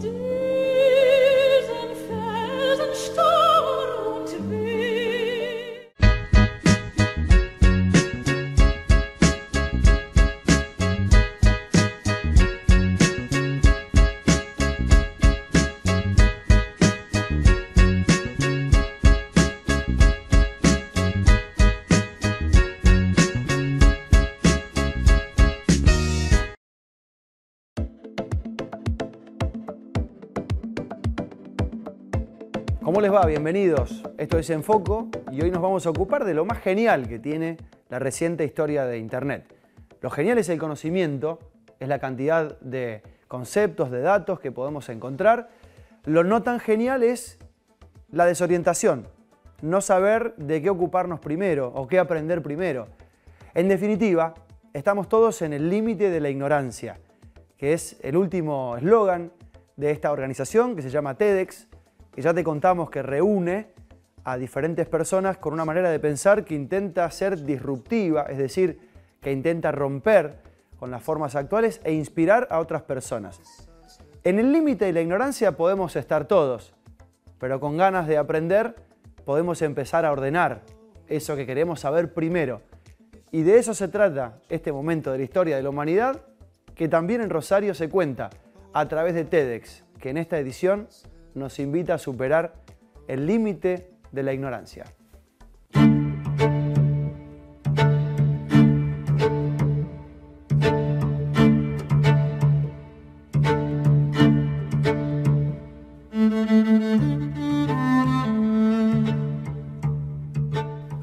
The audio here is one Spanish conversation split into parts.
diesen Felsen starr und weh. ¿Cómo les va? Bienvenidos. Esto es Enfoco y hoy nos vamos a ocupar de lo más genial que tiene la reciente historia de Internet. Lo genial es el conocimiento, es la cantidad de conceptos, de datos que podemos encontrar. Lo no tan genial es la desorientación, no saber de qué ocuparnos primero o qué aprender primero. En definitiva, estamos todos en el límite de la ignorancia, que es el último eslogan de esta organización que se llama TEDx, que ya te contamos que reúne a diferentes personas con una manera de pensar que intenta ser disruptiva, es decir, que intenta romper con las formas actuales e inspirar a otras personas. En el límite de la ignorancia podemos estar todos, pero con ganas de aprender podemos empezar a ordenar eso que queremos saber primero. Y de eso se trata este momento de la historia de la humanidad, que también en Rosario se cuenta a través de TEDx, que en esta edición nos invita a superar el límite de la ignorancia.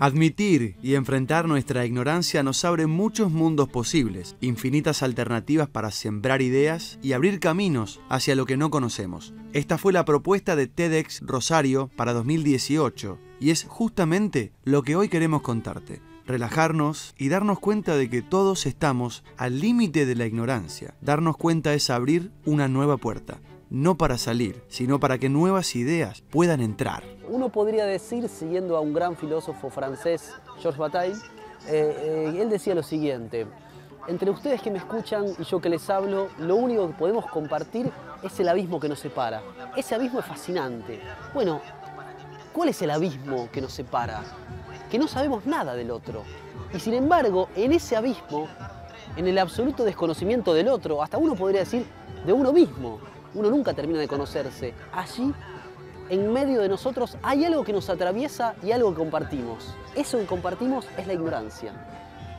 Admitir y enfrentar nuestra ignorancia nos abre muchos mundos posibles, infinitas alternativas para sembrar ideas y abrir caminos hacia lo que no conocemos. Esta fue la propuesta de TEDx Rosario para 2018 y es justamente lo que hoy queremos contarte. Relajarnos y darnos cuenta de que todos estamos al límite de la ignorancia. Darnos cuenta es abrir una nueva puerta. No para salir, sino para que nuevas ideas puedan entrar. Uno podría decir, siguiendo a un gran filósofo francés, Georges Bataille, él decía lo siguiente: entre ustedes que me escuchan y yo que les hablo, lo único que podemos compartir es el abismo que nos separa. Ese abismo es fascinante. Bueno, ¿cuál es el abismo que nos separa? Que no sabemos nada del otro. Y sin embargo, en ese abismo, en el absoluto desconocimiento del otro, hasta uno podría decir de uno mismo, uno nunca termina de conocerse. Allí, en medio de nosotros, hay algo que nos atraviesa y algo que compartimos. Eso que compartimos es la ignorancia.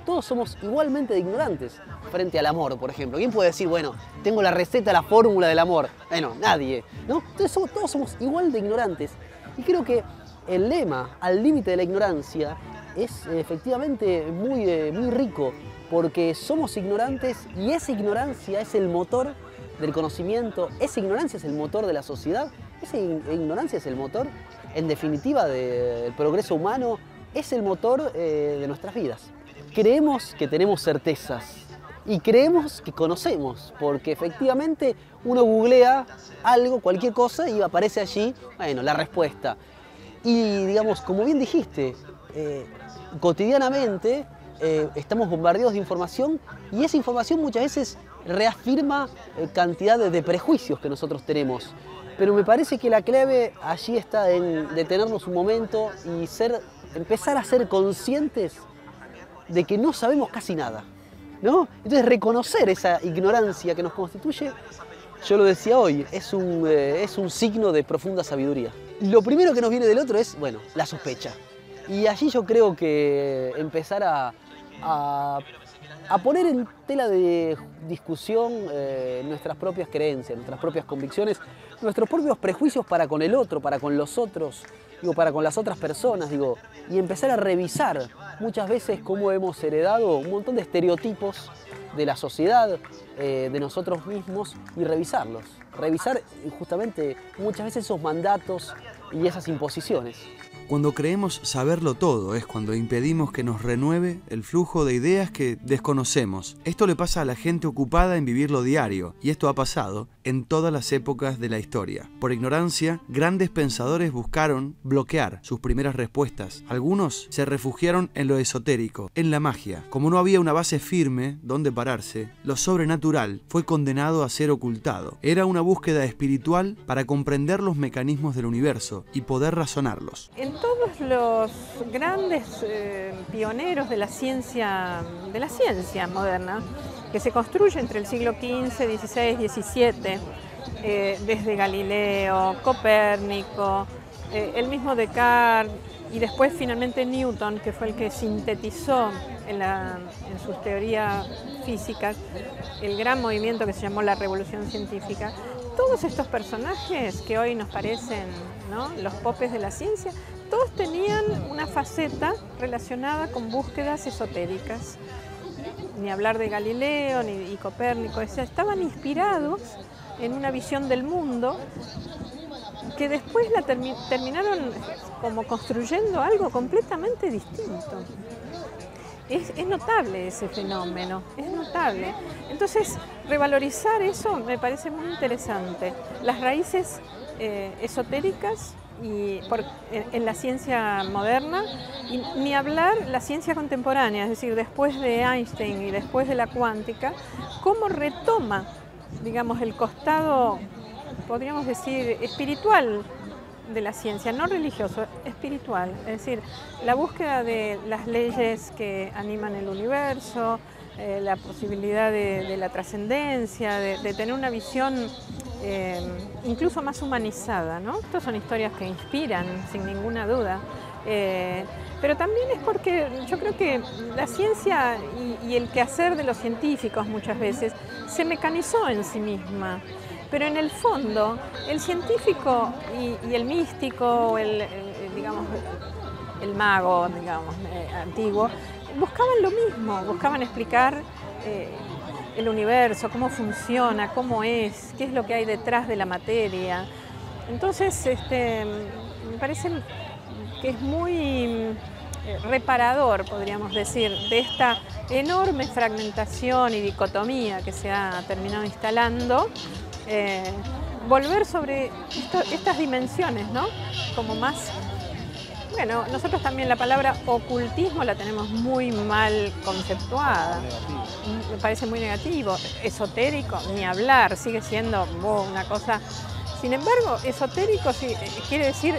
Todos somos igualmente de ignorantes frente al amor, por ejemplo. ¿Quién puede decir, bueno, tengo la receta, la fórmula del amor? Bueno, nadie, ¿no? Entonces todos somos igual de ignorantes. Y creo que el lema, al límite de la ignorancia, es efectivamente muy rico, porque somos ignorantes y esa ignorancia es el motor del conocimiento, esa ignorancia es el motor de la sociedad, esa ignorancia es el motor, en definitiva, del progreso humano, es el motor de nuestras vidas. Creemos que tenemos certezas y creemos que conocemos, porque efectivamente uno googlea algo, cualquier cosa, y aparece allí, bueno, la respuesta. Y digamos, como bien dijiste, cotidianamente estamos bombardeados de información y esa información muchas veces reafirma cantidad de prejuicios que nosotros tenemos. Pero me parece que la clave allí está en detenernos un momento y empezar a ser conscientes de que no sabemos casi nada, ¿no? Entonces reconocer esa ignorancia que nos constituye, yo lo decía hoy, es un signo de profunda sabiduría. Lo primero que nos viene del otro es, bueno, la sospecha. Y allí yo creo que empezar a poner en tela de discusión nuestras propias creencias, nuestras propias convicciones, nuestros propios prejuicios para con el otro, para con los otros, para con las otras personas, y empezar a revisar muchas veces cómo hemos heredado un montón de estereotipos de la sociedad, de nosotros mismos, y revisarlos. Revisar justamente muchas veces esos mandatos y esas imposiciones. Cuando creemos saberlo todo es cuando impedimos que nos renueve el flujo de ideas que desconocemos. Esto le pasa a la gente ocupada en vivir lo diario, y esto ha pasado en todas las épocas de la historia. Por ignorancia, grandes pensadores buscaron bloquear sus primeras respuestas. Algunos se refugiaron en lo esotérico, en la magia. Como no había una base firme donde pararse, lo sobrenatural fue condenado a ser ocultado. Era una búsqueda espiritual para comprender los mecanismos del universo y poder razonarlos. En todos los grandes pioneros de la ciencia moderna, que se construye entre el siglo XV, XVI, XVII, desde Galileo, Copérnico, el mismo Descartes y después finalmente Newton, que fue el que sintetizó en sus teorías físicas el gran movimiento que se llamó la Revolución Científica. Todos estos personajes que hoy nos parecen, ¿no?, los popes de la ciencia, todos tenían una faceta relacionada con búsquedas esotéricas. Ni hablar de Galileo ni Copérnico, o sea, estaban inspirados en una visión del mundo que después terminaron como construyendo algo completamente distinto. Es notable ese fenómeno, es notable. Entonces, revalorizar eso me parece muy interesante. Las raíces esotéricas en la ciencia moderna, y ni hablar la ciencia contemporánea, es decir, después de Einstein y después de la cuántica, cómo retoma, digamos, el costado, podríamos decir, espiritual de la ciencia, no religioso, espiritual, es decir, la búsqueda de las leyes que animan el universo, la posibilidad de la trascendencia, de tener una visión incluso más humanizada, ¿no? Estas son historias que inspiran, sin ninguna duda, pero también es porque yo creo que la ciencia y el quehacer de los científicos muchas veces se mecanizó en sí misma. Pero en el fondo, el científico y el místico, digamos, el mago, digamos, antiguo, buscaban lo mismo, buscaban explicar el universo, cómo funciona, cómo es, qué es lo que hay detrás de la materia. Entonces, me parece que es muy reparador, podríamos decir, de esta enorme fragmentación y dicotomía que se ha terminado instalando, volver sobre estas dimensiones, ¿no? Como más, bueno, nosotros también la palabra ocultismo la tenemos muy mal conceptuada, me parece muy negativo, esotérico, ni hablar, sigue siendo una cosa, sin embargo, esotérico sí, quiere decir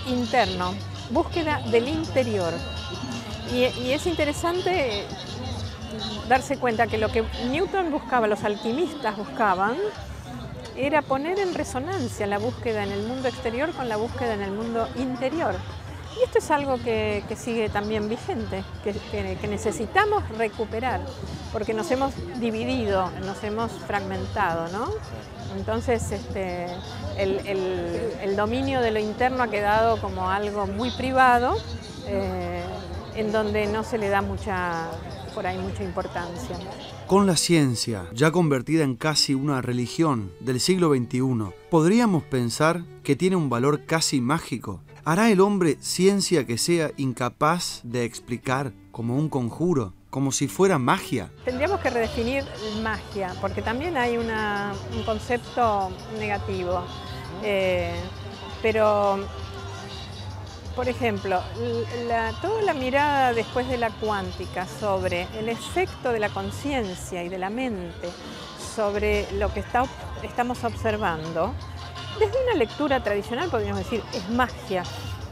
interno, búsqueda del interior, y es interesante darse cuenta que lo que Newton buscaba, los alquimistas buscaban, era poner en resonancia la búsqueda en el mundo exterior con la búsqueda en el mundo interior. Y esto es algo que sigue también vigente, que necesitamos recuperar, porque nos hemos dividido, nos hemos fragmentado, ¿no? Entonces, el dominio de lo interno ha quedado como algo muy privado, en donde no se le da por ahí mucha importancia. Con la ciencia, ya convertida en casi una religión del siglo XXI, ¿podríamos pensar que tiene un valor casi mágico? ¿Hará el hombre ciencia que sea incapaz de explicar como un conjuro, como si fuera magia? Tendríamos que redefinir magia, porque también hay un concepto negativo. Pero, por ejemplo, toda la mirada después de la cuántica sobre el efecto de la conciencia y de la mente sobre lo que estamos observando, desde una lectura tradicional podríamos decir, es magia.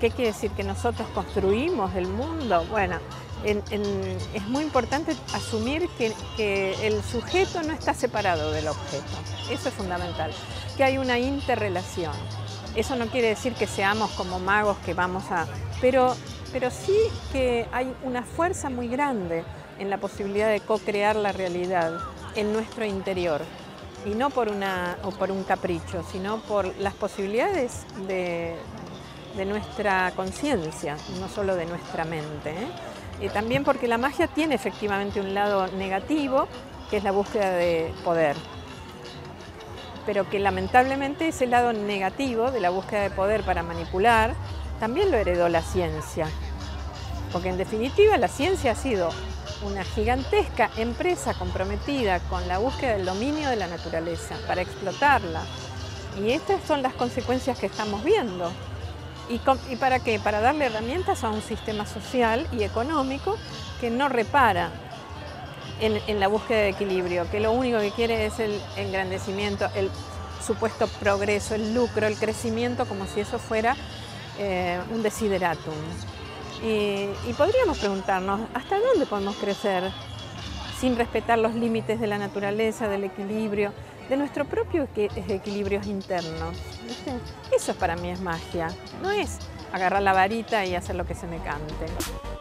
¿Qué quiere decir? ¿Que nosotros construimos el mundo? Bueno, es muy importante asumir que el sujeto no está separado del objeto. Eso es fundamental, que hay una interrelación. Eso no quiere decir que seamos como magos que vamos a... Pero sí que hay una fuerza muy grande en la posibilidad de co-crear la realidad en nuestro interior. Y no por un capricho, sino por las posibilidades de nuestra conciencia, no solo de nuestra mente, Y también porque la magia tiene efectivamente un lado negativo, que es la búsqueda de poder. Pero que lamentablemente ese lado negativo de la búsqueda de poder para manipular también lo heredó la ciencia. Porque en definitiva la ciencia ha sido una gigantesca empresa comprometida con la búsqueda del dominio de la naturaleza para explotarla. Y estas son las consecuencias que estamos viendo. ¿Y para qué? Para darle herramientas a un sistema social y económico que no repara en la búsqueda de equilibrio, que lo único que quiere es el engrandecimiento, el supuesto progreso, el lucro, el crecimiento, como si eso fuera un desideratum. Y podríamos preguntarnos, ¿hasta dónde podemos crecer sin respetar los límites de la naturaleza, del equilibrio, de nuestros propios equilibrios internos? ¿Viste? Eso para mí es magia, no es agarrar la varita y hacer lo que se me cante.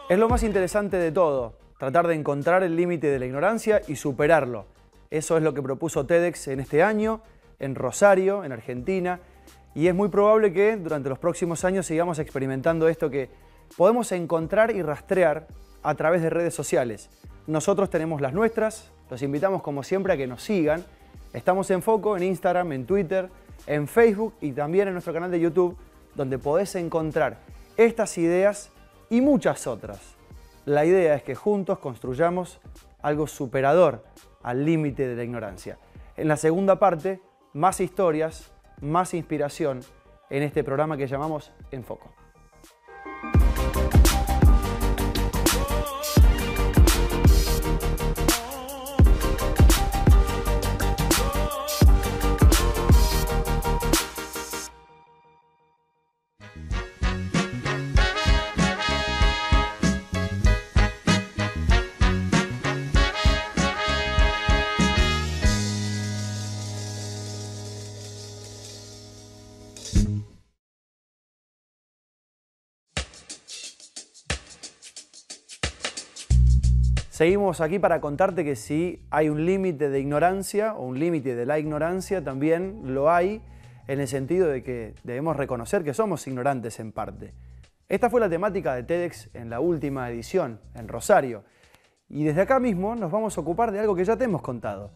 Es lo más interesante de todo, tratar de encontrar el límite de la ignorancia y superarlo. Eso es lo que propuso TEDx en este año, en Rosario, en Argentina, y es muy probable que durante los próximos años sigamos experimentando esto que podemos encontrar y rastrear a través de redes sociales. Nosotros tenemos las nuestras, los invitamos como siempre a que nos sigan. Estamos en Foco en Instagram, en Twitter, en Facebook y también en nuestro canal de YouTube, donde podés encontrar estas ideas y muchas otras. La idea es que juntos construyamos algo superador al límite de la ignorancia. En la segunda parte, más historias, más inspiración en este programa que llamamos En Foco. Seguimos aquí para contarte que si hay un límite de ignorancia o un límite de la ignorancia, también lo hay en el sentido de que debemos reconocer que somos ignorantes en parte. Esta fue la temática de TEDx en la última edición, en Rosario. Y desde acá mismo nos vamos a ocupar de algo que ya te hemos contado.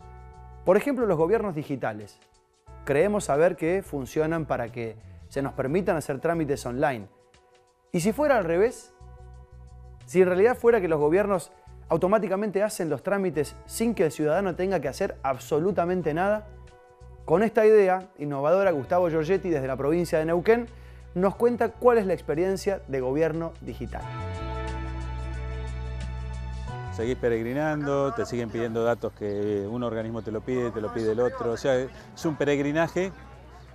Por ejemplo, los gobiernos digitales. Creemos saber que funcionan para que se nos permitan hacer trámites online. ¿Y si fuera al revés? Si en realidad fuera que los gobiernos automáticamente hacen los trámites sin que el ciudadano tenga que hacer absolutamente nada. Con esta idea innovadora, Gustavo Giorgetti, desde la provincia de Neuquén, nos cuenta cuál es la experiencia de gobierno digital. Seguís peregrinando, te siguen pidiendo datos que un organismo te lo pide el otro. O sea, es un peregrinaje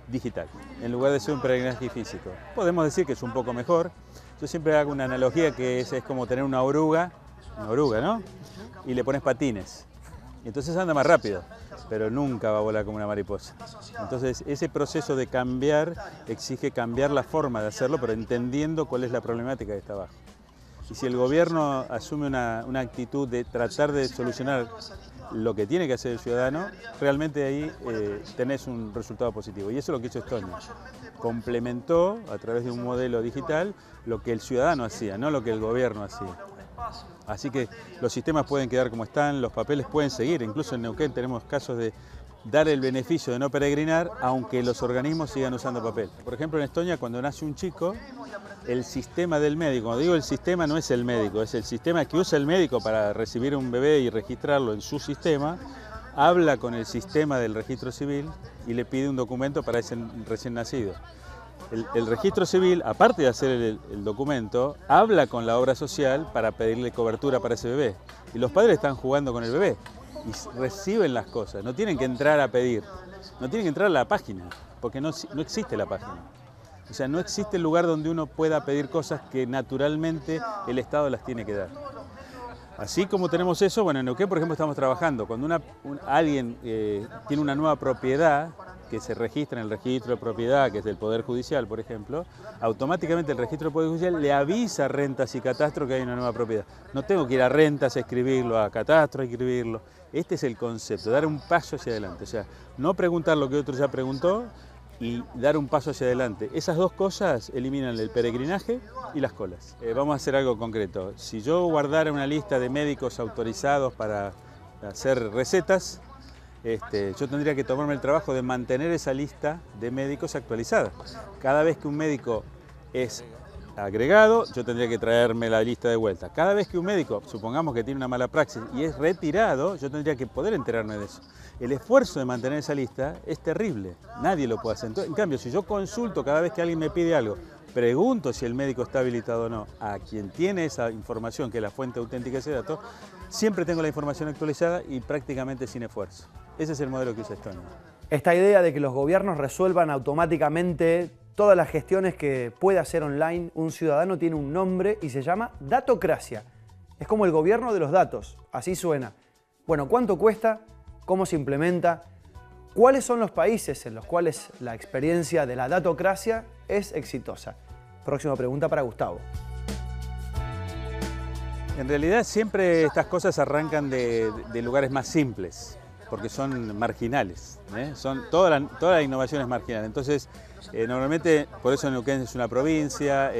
digital, en lugar de ser un peregrinaje físico. Podemos decir que es un poco mejor. Yo siempre hago una analogía que es como tener una oruga, ¿no? Y le pones patines. Y entonces anda más rápido, pero nunca va a volar como una mariposa. Entonces ese proceso de cambiar exige cambiar la forma de hacerlo, pero entendiendo cuál es la problemática que está abajo. Y si el gobierno asume una actitud de tratar de solucionar lo que tiene que hacer el ciudadano, realmente ahí tenés un resultado positivo. Y eso es lo que hizo Estonia. Complementó a través de un modelo digital lo que el ciudadano hacía, no lo que el gobierno hacía. Así que los sistemas pueden quedar como están, los papeles pueden seguir. Incluso en Neuquén tenemos casos de dar el beneficio de no peregrinar, aunque los organismos sigan usando papel. Por ejemplo, en Estonia, cuando nace un chico, el sistema del médico, cuando digo el sistema no es el médico, es el sistema que usa el médico para recibir un bebé y registrarlo en su sistema, habla con el sistema del registro civil y le pide un documento para ese recién nacido. El registro civil, aparte de hacer el documento, habla con la obra social para pedirle cobertura para ese bebé. Y los padres están jugando con el bebé y reciben las cosas. No tienen que entrar a pedir, no tienen que entrar a la página, porque no existe la página. O sea, no existe el lugar donde uno pueda pedir cosas que naturalmente el Estado las tiene que dar. Así como tenemos eso, bueno, en Neuquén, por ejemplo, estamos trabajando. Cuando alguien tiene una nueva propiedad, que se registra en el registro de propiedad, que es del Poder Judicial, por ejemplo, automáticamente el registro del Poder Judicial le avisa a Rentas y Catastro que hay una nueva propiedad. No tengo que ir a Rentas a escribirlo, a Catastro a escribirlo. Este es el concepto, dar un paso hacia adelante. O sea, no preguntar lo que otro ya preguntó y dar un paso hacia adelante. Esas dos cosas eliminan el peregrinaje y las colas. Vamos a hacer algo concreto. Si yo guardara una lista de médicos autorizados para hacer recetas, yo tendría que tomarme el trabajo de mantener esa lista de médicos actualizada. Cada vez que un médico es agregado, yo tendría que traerme la lista de vuelta. Cada vez que un médico, supongamos que tiene una mala praxis y es retirado, yo tendría que poder enterarme de eso. El esfuerzo de mantener esa lista es terrible, nadie lo puede hacer. En cambio, si yo consulto cada vez que alguien me pide algo, pregunto si el médico está habilitado o no a quien tiene esa información, que es la fuente auténtica de ese dato, siempre tengo la información actualizada y prácticamente sin esfuerzo. Ese es el modelo que usa Estonia. Esta idea de que los gobiernos resuelvan automáticamente todas las gestiones que puede hacer online un ciudadano tiene un nombre y se llama datocracia. Es como el gobierno de los datos, así suena. Bueno, ¿cuánto cuesta? ¿Cómo se implementa? ¿Cuáles son los países en los cuales la experiencia de la datocracia es exitosa? Próxima pregunta para Gustavo. En realidad siempre estas cosas arrancan de lugares más simples, porque son marginales, ¿eh? Toda la innovación es marginal. Entonces, normalmente, por eso Neuquén es una provincia,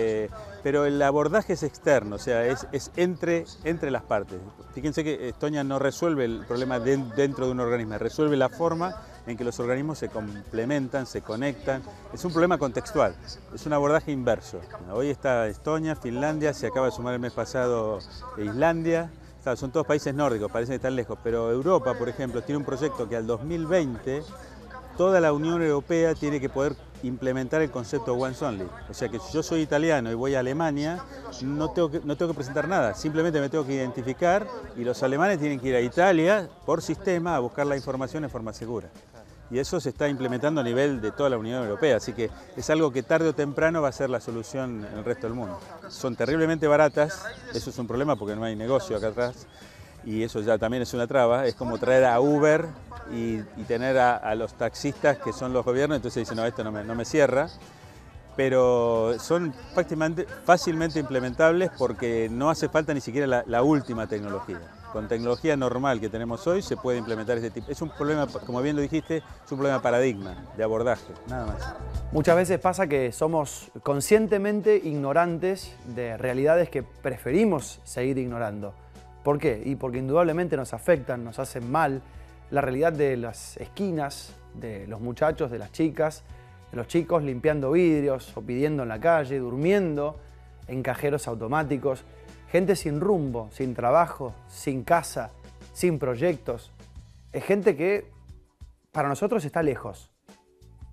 pero el abordaje es externo, o sea, es entre las partes. Fíjense que Estonia no resuelve el problema dentro de un organismo, resuelve la forma en que los organismos se complementan, se conectan. Es un problema contextual, es un abordaje inverso. Hoy está Estonia, Finlandia, se acaba de sumar el mes pasado Islandia. Claro, son todos países nórdicos, parecen que están lejos, pero Europa, por ejemplo, tiene un proyecto que al 2020 toda la Unión Europea tiene que poder implementar el concepto Once Only. O sea que si yo soy italiano y voy a Alemania, no tengo que presentar nada, simplemente me tengo que identificar y los alemanes tienen que ir a Italia por sistema a buscar la información en forma segura. Y eso se está implementando a nivel de toda la Unión Europea, así que es algo que tarde o temprano va a ser la solución en el resto del mundo. Son terriblemente baratas, eso es un problema porque no hay negocio acá atrás y eso ya también es una traba. Es como traer a Uber y tener a los taxistas que son los gobiernos, entonces dicen, no, esto no me cierra. Pero son fácilmente implementables porque no hace falta ni siquiera la última tecnología. Con tecnología normal que tenemos hoy se puede implementar ese tipo. Es un problema, como bien lo dijiste, es un problema de paradigma, de abordaje, nada más. Muchas veces pasa que somos conscientemente ignorantes de realidades que preferimos seguir ignorando. ¿Por qué? Y porque indudablemente nos afectan, nos hacen mal. La realidad de las esquinas, de los muchachos, de las chicas, de los chicos limpiando vidrios o pidiendo en la calle, durmiendo en cajeros automáticos. Gente sin rumbo, sin trabajo, sin casa, sin proyectos. Es gente que para nosotros está lejos.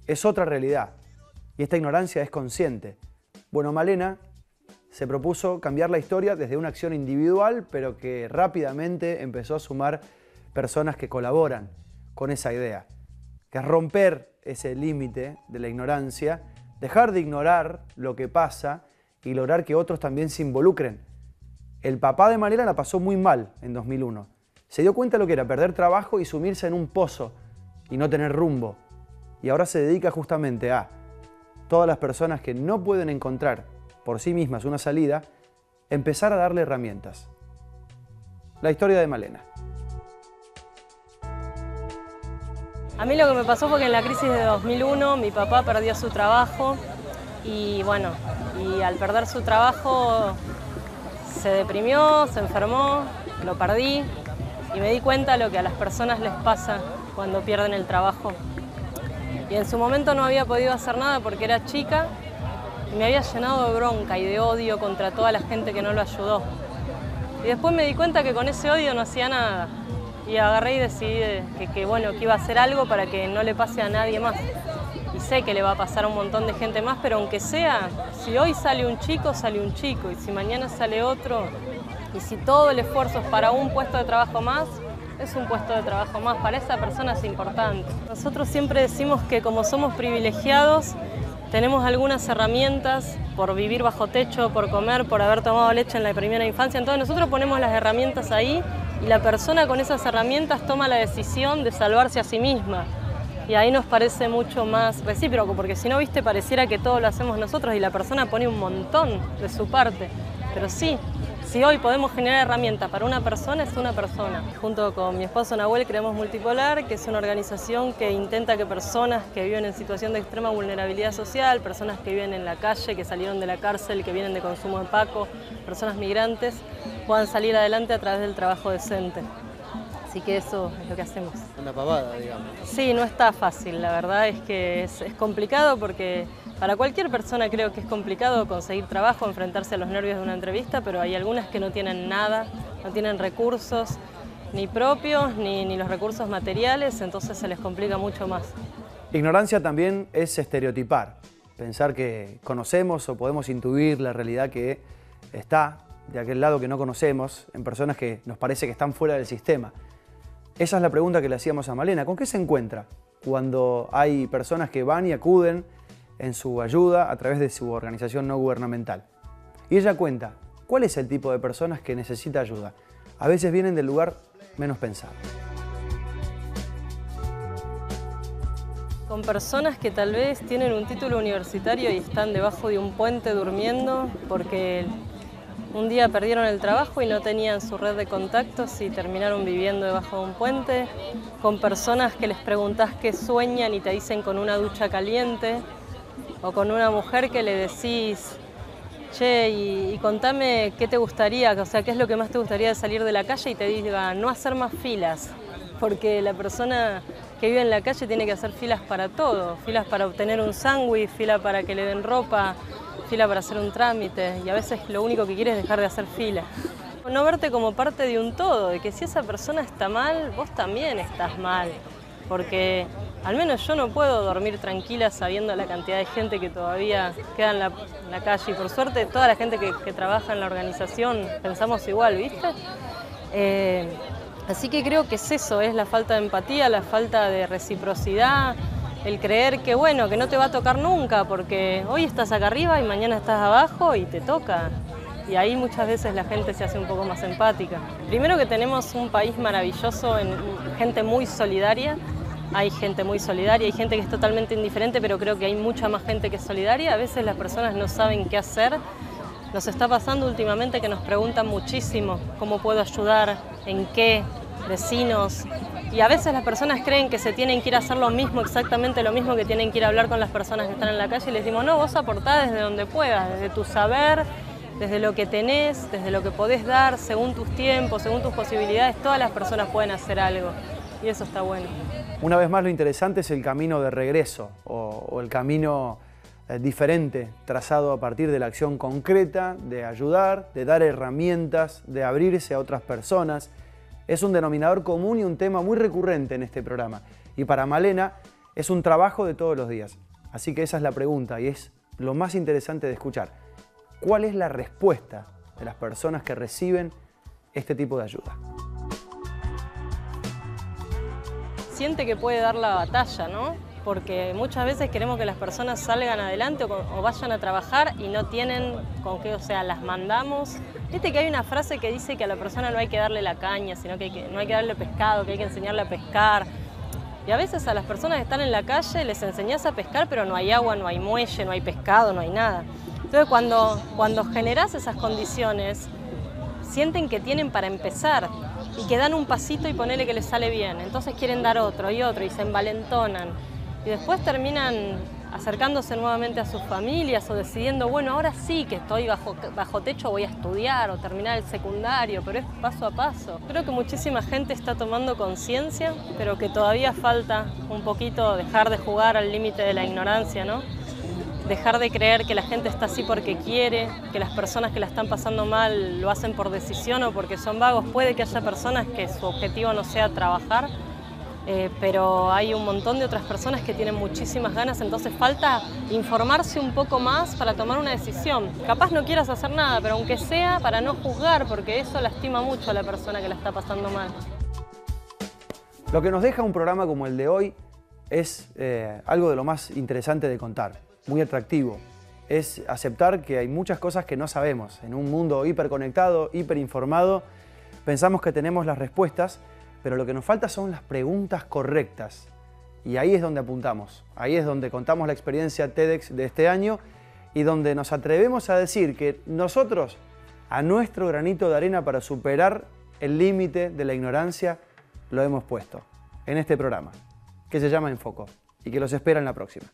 Es otra realidad. Y esta ignorancia es consciente. Bueno, Malena se propuso cambiar la historia desde una acción individual, pero que rápidamente empezó a sumar personas que colaboran con esa idea. Que es romper ese límite de la ignorancia, dejar de ignorar lo que pasa y lograr que otros también se involucren. El papá de Malena la pasó muy mal en 2001. Se dio cuenta de lo que era perder trabajo y sumirse en un pozo y no tener rumbo. Y ahora se dedica justamente a todas las personas que no pueden encontrar por sí mismas una salida, empezar a darle herramientas. La historia de Malena. A mí lo que me pasó fue que en la crisis de 2001 mi papá perdió su trabajo y bueno, al perder su trabajo se deprimió, se enfermó, lo perdí y me di cuenta de lo que a las personas les pasa cuando pierden el trabajo. Y en su momento no había podido hacer nada porque era chica y me había llenado de bronca y de odio contra toda la gente que no lo ayudó. Y después me di cuenta que con ese odio no hacía nada. Y agarré y decidí que iba a hacer algo para que no le pase a nadie más. Y sé que le va a pasar a un montón de gente más, pero aunque sea, si hoy sale un chico, sale un chico. Y si mañana sale otro, y si todo el esfuerzo es para un puesto de trabajo más, es un puesto de trabajo más. Para esa persona es importante. Nosotros siempre decimos que como somos privilegiados, tenemos algunas herramientas por vivir bajo techo, por comer, por haber tomado leche en la primera infancia. Entonces nosotros ponemos las herramientas ahí y la persona con esas herramientas toma la decisión de salvarse a sí misma. Y ahí nos parece mucho más recíproco, porque si no, viste, pareciera que todo lo hacemos nosotros y la persona pone un montón de su parte. Pero sí, si hoy podemos generar herramientas para una persona, es una persona. Junto con mi esposo Nahuel creamos Multipolar, que es una organización que intenta que personas que viven en situación de extrema vulnerabilidad social, personas que viven en la calle, que salieron de la cárcel, que vienen de consumo de Paco, personas migrantes, puedan salir adelante a través del trabajo decente. Así que eso es lo que hacemos. una pavada, digamos. Sí, no está fácil, la verdad es que es complicado porque para cualquier persona creo que es complicado conseguir trabajo, enfrentarse a los nervios de una entrevista, pero hay algunas que no tienen nada, no tienen recursos ni propios ni los recursos materiales, entonces se les complica mucho más. Ignorancia también es estereotipar, pensar que conocemos o podemos intuir la realidad que está de aquel lado que no conocemos, en personas que nos parece que están fuera del sistema. Esa es la pregunta que le hacíamos a Malena. ¿Con qué se encuentra cuando hay personas que van y acuden en su ayuda a través de su organización no gubernamental? Y ella cuenta, ¿cuál es el tipo de personas que necesita ayuda? A veces vienen del lugar menos pensado. Con personas que tal vez tienen un título universitario y están debajo de un puente durmiendo porque un día perdieron el trabajo y no tenían su red de contactos y terminaron viviendo debajo de un puente. Con personas que les preguntás qué sueñan y te dicen con una ducha caliente. O con una mujer que le decís, che, y contame qué te gustaría, o sea, qué es lo que más te gustaría de salir de la calle y te diga, no hacer más filas. Porque la persona que vive en la calle tiene que hacer filas para todo. Filas para obtener un sándwich, fila para que le den ropa, fila para hacer un trámite y a veces lo único que quieres es dejar de hacer fila. No verte como parte de un todo, de que si esa persona está mal, vos también estás mal. Porque al menos yo no puedo dormir tranquila sabiendo la cantidad de gente que todavía queda en la calle. Y por suerte toda la gente que trabaja en la organización pensamos igual, ¿viste? Así que creo que es eso, es la falta de empatía, la falta de reciprocidad, el creer que bueno, que no te va a tocar nunca, porque hoy estás acá arriba y mañana estás abajo y te toca. Y ahí muchas veces la gente se hace un poco más empática. Primero que tenemos un país maravilloso, gente muy solidaria. Hay gente muy solidaria, hay gente que es totalmente indiferente, pero creo que hay mucha más gente que es solidaria. A veces las personas no saben qué hacer. Nos está pasando últimamente que nos preguntan muchísimo cómo puedo ayudar, en qué, vecinos. Y a veces las personas creen que se tienen que ir a hacer lo mismo, exactamente lo mismo, que tienen que ir a hablar con las personas que están en la calle. Y les decimos, no, vos aportá desde donde puedas, desde tu saber, desde lo que tenés, desde lo que podés dar, según tus tiempos, según tus posibilidades. Todas las personas pueden hacer algo y eso está bueno. Una vez más, lo interesante es el camino de regreso o el camino diferente trazado a partir de la acción concreta, de ayudar, de dar herramientas, de abrirse a otras personas. Es un denominador común y un tema muy recurrente en este programa. Y para Malena es un trabajo de todos los días. Así que esa es la pregunta y es lo más interesante de escuchar. ¿Cuál es la respuesta de las personas que reciben este tipo de ayuda? Siente que puede dar la batalla, ¿no? Porque muchas veces queremos que las personas salgan adelante o vayan a trabajar y no tienen con qué, o sea, las mandamos. Viste que hay una frase que dice que a la persona no hay que darle la caña, sino que no hay que darle pescado, que hay que enseñarle a pescar. Y a veces a las personas que están en la calle les enseñás a pescar, pero no hay agua, no hay muelle, no hay pescado, no hay nada. Entonces cuando generás esas condiciones, sienten que tienen para empezar y que dan un pasito y ponele que les sale bien. Entonces quieren dar otro y se envalentonan. Y después terminan acercándose nuevamente a sus familias o decidiendo, bueno, ahora sí que estoy bajo techo, voy a estudiar o terminar el secundario, pero es paso a paso. Creo que muchísima gente está tomando conciencia, pero que todavía falta un poquito dejar de jugar al límite de la ignorancia, ¿no? Dejar de creer que la gente está así porque quiere, que las personas que la están pasando mal lo hacen por decisión o porque son vagos. Puede que haya personas que su objetivo no sea trabajar, pero hay un montón de otras personas que tienen muchísimas ganas, entonces falta informarse un poco más para tomar una decisión. Capaz no quieras hacer nada, pero aunque sea para no juzgar, porque eso lastima mucho a la persona que la está pasando mal. Lo que nos deja un programa como el de hoy es algo de lo más interesante de contar, muy atractivo. Es aceptar que hay muchas cosas que no sabemos. En un mundo hiperconectado, hiperinformado, pensamos que tenemos las respuestas, pero lo que nos falta son las preguntas correctas. Y ahí es donde apuntamos. Ahí es donde contamos la experiencia TEDx de este año y donde nos atrevemos a decir que nosotros, a nuestro granito de arena para superar el límite de la ignorancia, lo hemos puesto en este programa, que se llama Enfoco y que los espera en la próxima.